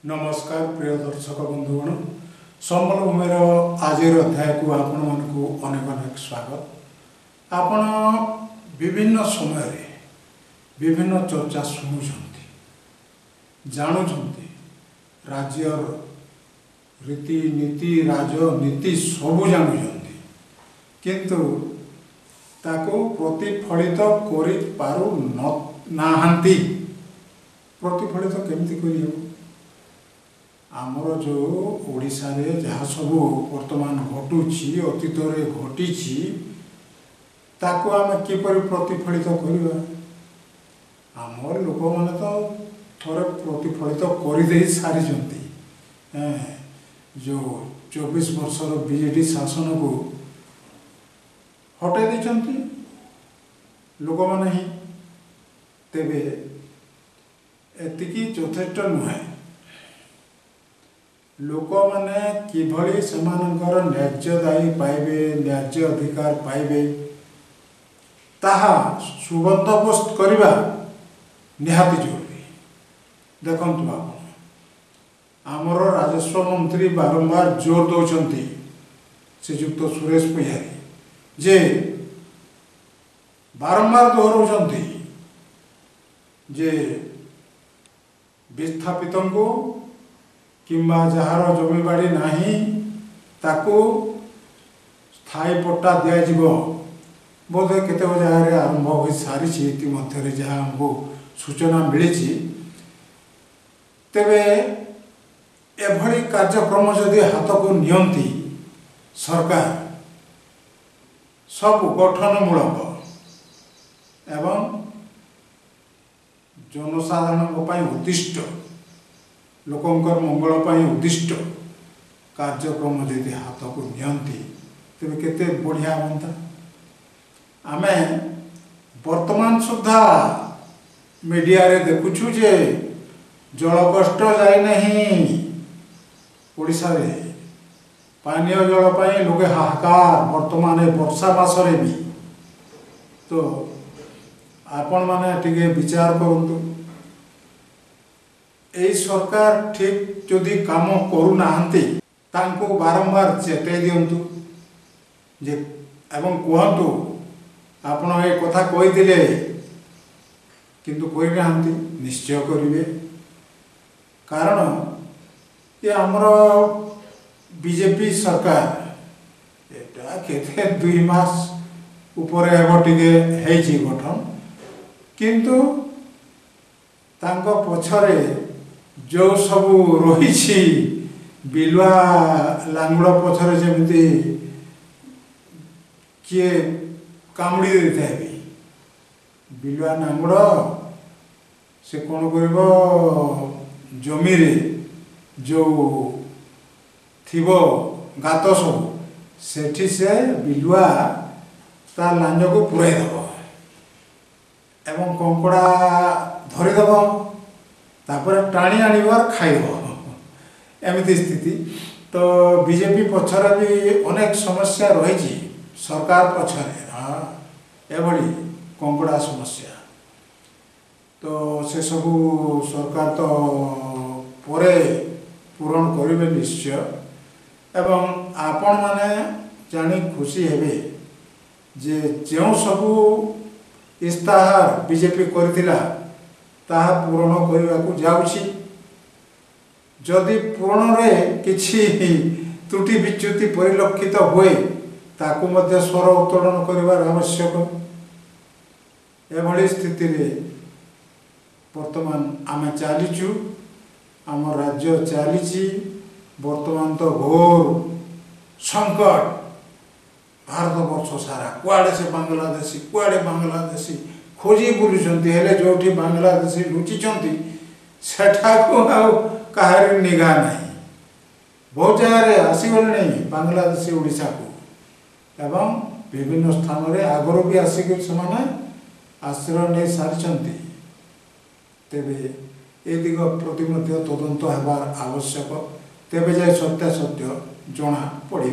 नमस्कार प्रिय दर्शक बंधुगण संबल भूमिर आज अध्याय को आपण मानक अनेक अनेक स्वागत। आपण विभिन्न समय विभिन्न चर्चा शुणुंट जानुंट राज्य रीति नीति राजनीति सबू जानुंट किंतु ताको प्रतिफलित करि पारु नाहांती। प्रतिफलित केमती करि आमर जो ओडिशा रे जहाँ सब वर्तमान घटुची अतीत रे घटी ताको आम किपर प्रतिफलित करवा। आमर लोक मैंने तो थोड़े प्रतिफलित कर सारी जो 24 वर्षर बीजेडी शासन को हटाई देती लोक मैंने ही तेबे एतिकी यथेष्ट नुहे। लोक मैंने किभली सेमानंकर न्याय्य दायी पाइबे न्याय्य अधिकार पाइबे ताहा सुबंदोबस्त करिबा निहाती जरूरी। देखंतु आपण आमर राजस्व मंत्री बारंबार जोर दौरान श्रीजुक्त सुरेश पहियारी जे बारंबार दोहराउछंती जे विस्थापित को किंबा जार जमी बाड़ी नाही ताको स्थायी पट्टा दिज्व बोध केत जगह आरंभ हो सारी इतिमध्य जहाँ हमको सूचना मिली। तेबे एभली कार्यक्रम जदि हाथ को नियंती सरकार सब गठनमूलक एवं जनसाधारण उद्दिष्ट लोकंकर मंगल पाई उद्दिष्ट कार्यक्रम यदि हाथ को नियंती तेरे केते बढ़िया बनता। आमे वर्तमान सुधा मीडिया रे देखुछु जे जल कष्ट जाई नहीं ओडिशा रे पानीय जल पाई लोके हाहाकार वर्तमान वर्षा मासरे भी। तो आपण माने टिके विचार करंतु एई सरकार ठीक जदि काम करू नाहंती तांको बारंबार चेताई दियंतु जे एवं कहतु आपण ए कथा कहि दिले किंतु कोई नाहंती निश्चय करिवे। कारण ये हमर बीजेपी सरकार एटा केते 2 मास ऊपर एबो टिके हेछि गठन किंतु तांको पछरे जो सब रही बिलुआ लांगुड़ पछरे जमी किए कामुड़ी देता है बिलुआ लांगुड़ से कौन कर जमी रे जो थिबो गात सब सेठी से बिलुआ ता लांज को पुराई दब एवं कंकड़ा धरीदब तापर टाणी आनिबार खाइब एमती स्थिति। तो बीजेपी पछरे भी अनेक समस्या रही सरकार पछरे हाँ एभली कंकड़ा समस्या। तो से सबू सरकार तो परे पूरण करेंगे निश्चय एवं आपण माने जानी खुशी हेबे जे जो सबू इस्ताहार बीजेपी करथिला ताहा पूरण करने को जाउछि। जदि पूरण रे किछि त्रुटि विच्युति परिलक्षित हुए ताकू मध्य स्वर उत्तोलन करिवार आवश्यक। एभली स्थिति रे वर्तमान आमे चलीचु आम राज्य चली वर्तमान तो घोर संकट भारत वर्ष सारा कुआड़े से बांग्लादेशी खोजी बुलुंट हेले जो बांग्लादेशी लुचिंट सेठा को कहार निगा नहीं बहुत जगह आसगले नहीं बांग्लादेशी ओडिशा को एवं विभिन्न स्थान रे आगर भी आसिक आश्रय नहीं सारी। तेबे ए दिग प्रति तदंत होबार आवश्यक तेबे जाए सत्यासत्य जना पड़ो।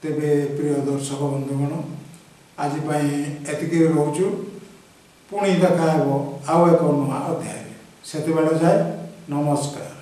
तेबे प्रिय दर्शक बंधुगण आज एतिक रोचु पुणी देखा आउ एक नुआ अध्याय से जाए नमस्कार।